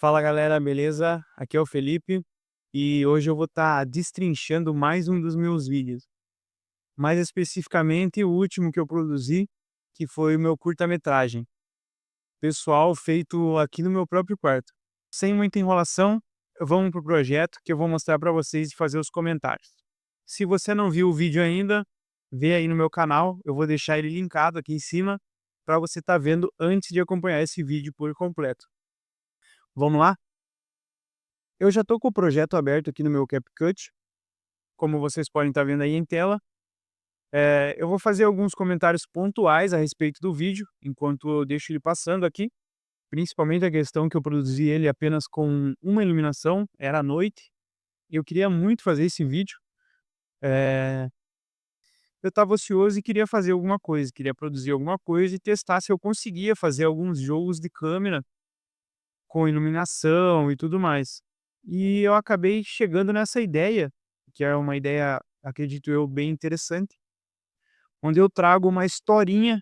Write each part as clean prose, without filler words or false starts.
Fala galera, beleza? Aqui é o Felipe e hoje eu vou estar destrinchando mais um dos meus vídeos. Mais especificamente o último que eu produzi, que foi o meu curta-metragem, pessoal, feito aqui no meu próprio quarto. Sem muita enrolação, vamos pro projeto que eu vou mostrar para vocês e fazer os comentários. Se você não viu o vídeo ainda, vê aí no meu canal, eu vou deixar ele linkado aqui em cima para você estar vendo antes de acompanhar esse vídeo por completo. Vamos lá? Eu já estou com o projeto aberto aqui no meu CapCut, como vocês podem estar vendo aí em tela. Eu vou fazer alguns comentários pontuais a respeito do vídeo, enquanto eu deixo ele passando aqui, principalmente a questão que eu produzi ele apenas com uma iluminação, era à noite, e eu queria muito fazer esse vídeo. Eh, eu estava ocioso e queria fazer alguma coisa, queria produzir alguma coisa e testar se eu conseguia fazer alguns jogos de câmera com iluminação e tudo mais. E eu acabei chegando nessa ideia, que é uma ideia, acredito eu, bem interessante, onde eu trago uma historinha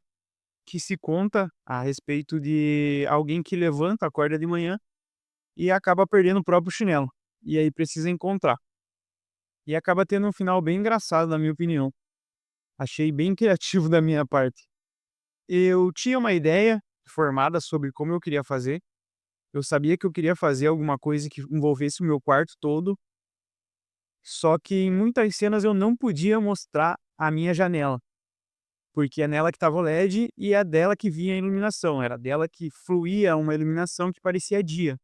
que se conta a respeito de alguém que levanta, acorda de manhã e acaba perdendo o próprio chinelo. E aí precisa encontrar. E acaba tendo um final bem engraçado, na minha opinião. Achei bem criativo da minha parte. Eu tinha uma ideia formada sobre como eu queria fazer. Eu sabia que eu queria fazer alguma coisa que envolvesse o meu quarto todo. Só que em muitas cenas eu não podia mostrar a minha janela, porque é nela que estava o LED e é dela que vinha a iluminação, era dela que fluía uma iluminação que parecia dia.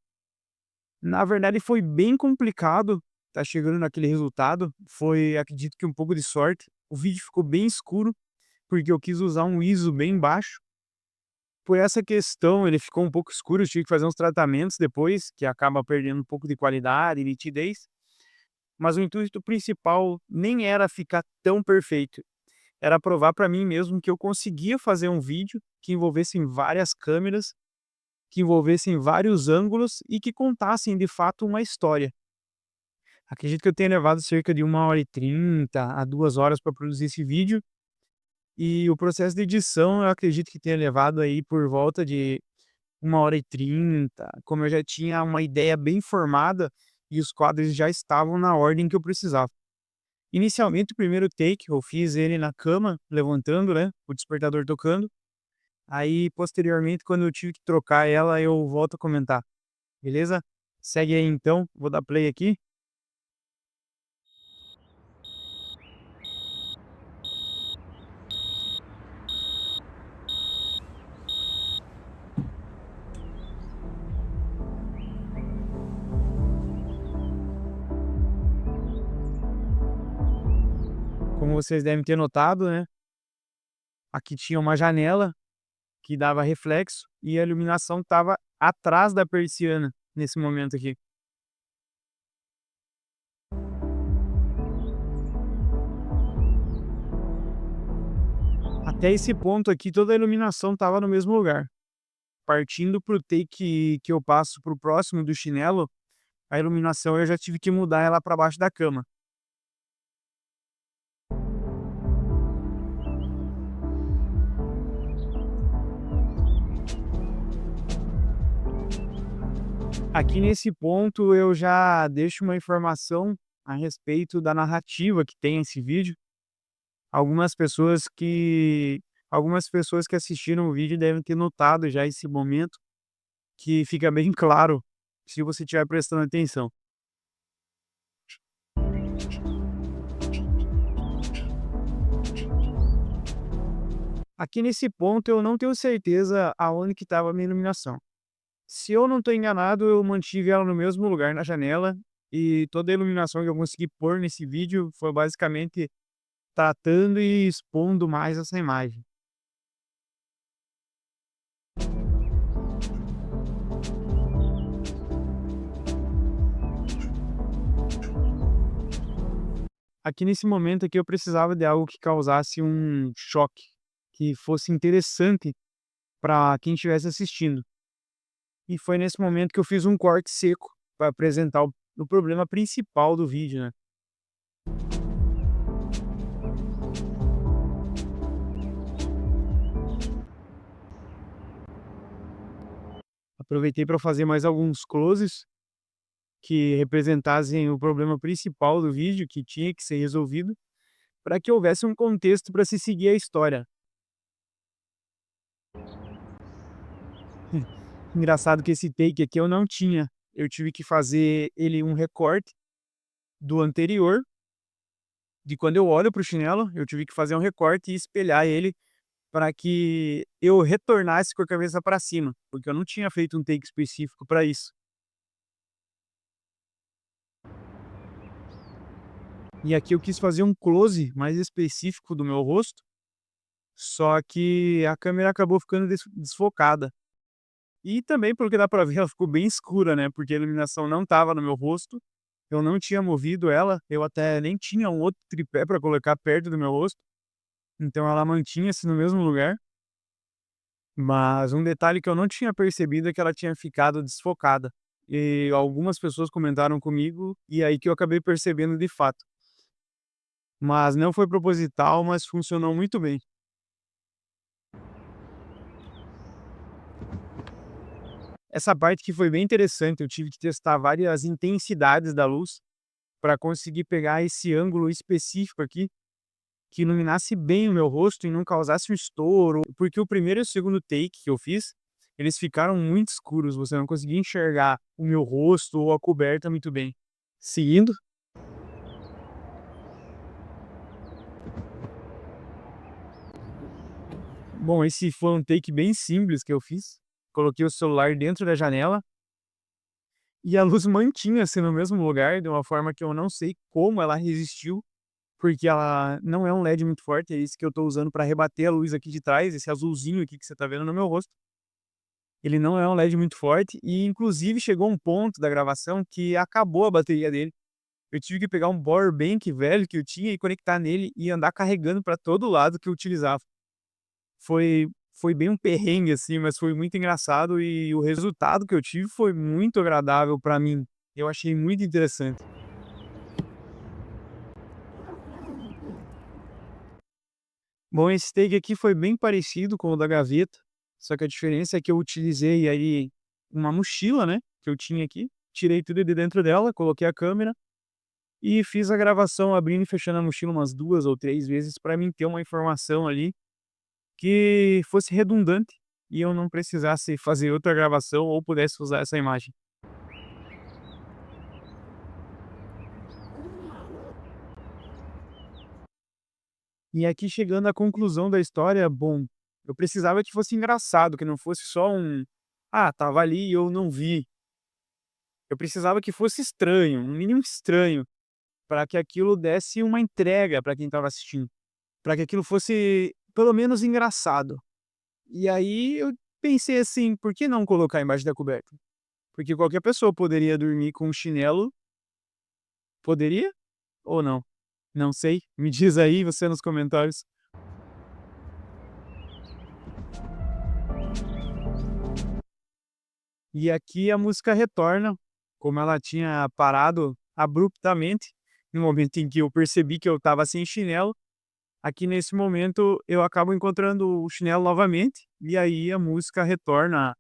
Na verdade foi bem complicado tá chegando naquele resultado, foi acredito que um pouco de sorte. O vídeo ficou bem escuro, porque eu quis usar um ISO bem baixo. Por essa questão ele ficou um pouco escuro, eu tive que fazer uns tratamentos depois, que acaba perdendo um pouco de qualidade e nitidez. Mas o intuito principal nem era ficar tão perfeito, era provar para mim mesmo que eu conseguia fazer um vídeo que envolvessem várias câmeras, que envolvessem vários ângulos e que contassem de fato uma história. Acredito que eu tenha levado cerca de 1h30 a 2 horas para produzir esse vídeo, e o processo de edição eu acredito que tenha levado aí por volta de 1h30, como eu já tinha uma ideia bem formada e os quadros já estavam na ordem que eu precisava. Inicialmente, o primeiro take eu fiz ele na cama, levantando, né, o despertador tocando. Aí, posteriormente, quando eu tive que trocar ela, eu volto a comentar, beleza? Segue aí então, vou dar play aqui. Como vocês devem ter notado, né, aqui tinha uma janela que dava reflexo e a iluminação estava atrás da persiana, nesse momento aqui. Até esse ponto aqui, toda a iluminação estava no mesmo lugar. Partindo para o take que eu passo para o próximo do chinelo, a iluminação eu já tive que mudar ela para baixo da cama. Aqui nesse ponto eu já deixo uma informação a respeito da narrativa que tem esse vídeo. Algumas pessoas que algumas pessoas que assistiram o vídeo devem ter notado já esse momento, que fica bem claro se você estiver prestando atenção. Aqui nesse ponto eu não tenho certeza aonde que estava a minha iluminação. Se eu não estou enganado, eu mantive ela no mesmo lugar na janela, e toda a iluminação que eu consegui pôr nesse vídeo foi basicamente tratando e expondo mais essa imagem. Aqui nesse momento aqui eu precisava de algo que causasse um choque, que fosse interessante para quem estivesse assistindo. E foi nesse momento que eu fiz um corte seco para apresentar o problema principal do vídeo, né. Aproveitei para fazer mais alguns closes que representassem o problema principal do vídeo, que tinha que ser resolvido, para que houvesse um contexto para se seguir a história. Engraçado que esse take aqui eu não tinha. Eu tive que fazer ele um recorte do anterior, de quando eu olho para o chinelo, eu tive que fazer um recorte e espelhar ele para que eu retornasse com a cabeça para cima, porque eu não tinha feito um take específico para isso. E aqui eu quis fazer um close mais específico do meu rosto, só que a câmera acabou ficando desfocada. E também, pelo que dá pra ver, ela ficou bem escura, né, porque a iluminação não estava no meu rosto, eu não tinha movido ela, eu até nem tinha um outro tripé para colocar perto do meu rosto, então ela mantinha-se no mesmo lugar. Mas um detalhe que eu não tinha percebido é que ela tinha ficado desfocada. E algumas pessoas comentaram comigo, e aí que eu acabei percebendo de fato. Mas não foi proposital, mas funcionou muito bem. Essa parte que foi bem interessante, eu tive que testar várias intensidades da luz para conseguir pegar esse ângulo específico aqui, que iluminasse bem o meu rosto e não causasse um estouro, porque o primeiro e o segundo take que eu fiz, eles ficaram muito escuros, você não conseguia enxergar o meu rosto ou a coberta muito bem. Seguindo, bom, esse foi um take bem simples que eu fiz. Coloquei o celular dentro da janela e a luz mantinha-se no mesmo lugar, de uma forma que eu não sei como ela resistiu, porque ela não é um LED muito forte, é esse que eu estou usando para rebater a luz aqui de trás, esse azulzinho aqui que você está vendo no meu rosto. Ele não é um LED muito forte e inclusive chegou um ponto da gravação que acabou a bateria dele. Eu tive que pegar um power bank velho que eu tinha e conectar nele e andar carregando para todo lado que eu utilizava. Foi bem um perrengue, assim, mas foi muito engraçado e o resultado que eu tive foi muito agradável para mim. Eu achei muito interessante. Bom, esse take aqui foi bem parecido com o da gaveta, só que a diferença é que eu utilizei aí uma mochila, né, que eu tinha aqui, tirei tudo de dentro dela, coloquei a câmera e fiz a gravação abrindo e fechando a mochila umas 2 ou 3 vezes para mim ter uma informação ali que fosse redundante e eu não precisasse fazer outra gravação ou pudesse usar essa imagem. E aqui chegando à conclusão da história, bom, eu precisava que fosse engraçado, que não fosse só um: "Ah, estava ali e eu não vi". Eu precisava que fosse estranho, um mínimo estranho, para que aquilo desse uma entrega para quem estava assistindo, para que aquilo fosse pelo menos engraçado. E aí eu pensei assim: "Por que não colocar embaixo da coberta?". Porque qualquer pessoa poderia dormir com um chinelo, poderia ou não? Não sei, me diz aí você nos comentários. E aqui a música retorna, como ela tinha parado abruptamente, no momento em que eu percebi que eu estava sem chinelo, aqui nesse momento eu acabo encontrando o chinelo novamente, e aí a música retorna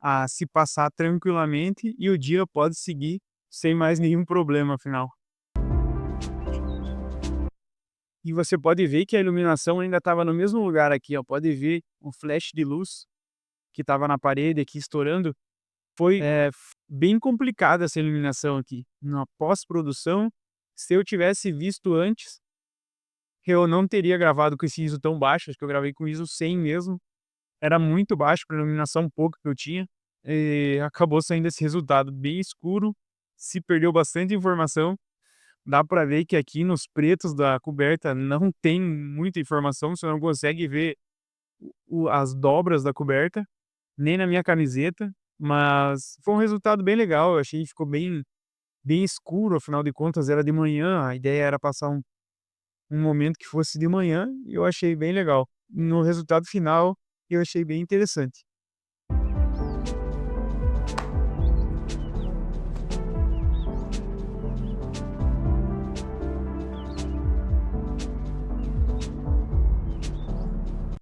a se passar tranquilamente e o dia pode seguir sem mais nenhum problema afinal. E você pode ver que a iluminação ainda estava no mesmo lugar aqui, ó, pode ver o flash de luz que estava na parede aqui estourando. Foi, bem complicada essa iluminação aqui. Na pós-produção, se eu tivesse visto antes, eu não teria gravado com esse ISO tão baixo, acho que eu gravei com ISO 100 mesmo. Era muito baixo para a iluminação pouca que eu tinha, e acabou saindo esse resultado bem escuro, se perdeu bastante informação. Dá para ver que aqui nos pretos da coberta não tem muita informação, você não consegue ver as dobras da coberta, nem na minha camiseta, mas foi um resultado bem legal, eu achei que ficou bem escuro, afinal de contas era de manhã, a ideia era passar um momento que fosse de manhã, e eu achei bem legal. No resultado final, eu achei bem interessante.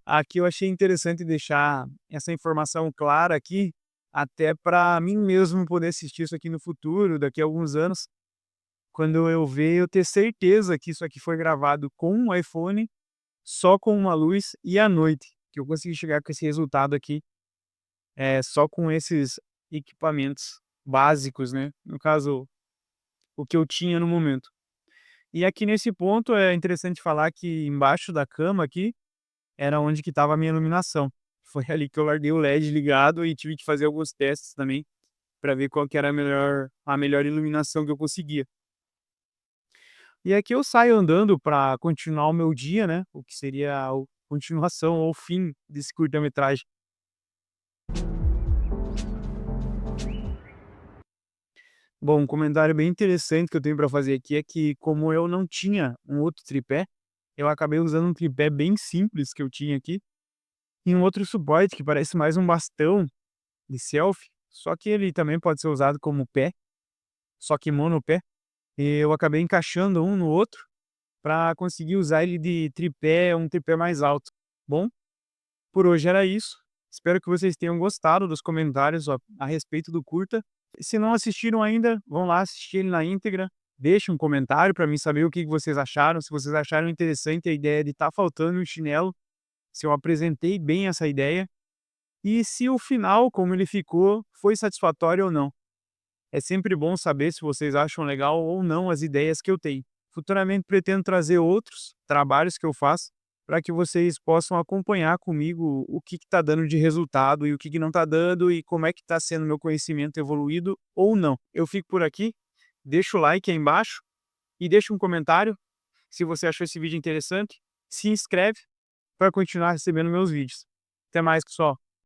Aqui eu achei interessante deixar essa informação clara aqui, até para mim mesmo poder assistir isso aqui no futuro, daqui a alguns anos, quando eu ver, eu ter certeza que isso aqui foi gravado com um iPhone, só com uma luz e à noite, que eu consegui chegar com esse resultado aqui, só com esses equipamentos básicos, né, no caso, o que eu tinha no momento. E aqui nesse ponto é interessante falar que embaixo da cama aqui, era onde que estava a minha iluminação. Foi ali que eu larguei o LED ligado e tive que fazer alguns testes também, para ver qual que era a melhor iluminação que eu conseguia. E aqui eu saio andando para continuar o meu dia, né, o que seria a continuação ou fim desse curta-metragem. Bom, um comentário bem interessante que eu tenho para fazer aqui é que, como eu não tinha um outro tripé, eu acabei usando um tripé bem simples que eu tinha aqui, e um outro suporte que parece mais um bastão de selfie, só que ele também pode ser usado como pé, só que monopé, e eu acabei encaixando um no outro para conseguir usar ele de tripé, um tripé mais alto. Bom, por hoje era isso. Espero que vocês tenham gostado dos comentários a respeito do curta. Se não assistiram ainda, vão lá assistir ele na íntegra. Deixe um comentário para mim saber o que vocês acharam. Se vocês acharam interessante a ideia de estar faltando um chinelo, se eu apresentei bem essa ideia e se o final, como ele ficou, foi satisfatório ou não. É sempre bom saber se vocês acham legal ou não as ideias que eu tenho. Futuramente pretendo trazer outros trabalhos que eu faço para que vocês possam acompanhar comigo o que está dando de resultado e o que não está dando e como é que está sendo meu conhecimento evoluído ou não. Eu fico por aqui, deixa o like aí embaixo e deixa um comentário se você achou esse vídeo interessante. Se inscreve para continuar recebendo meus vídeos. Até mais, pessoal.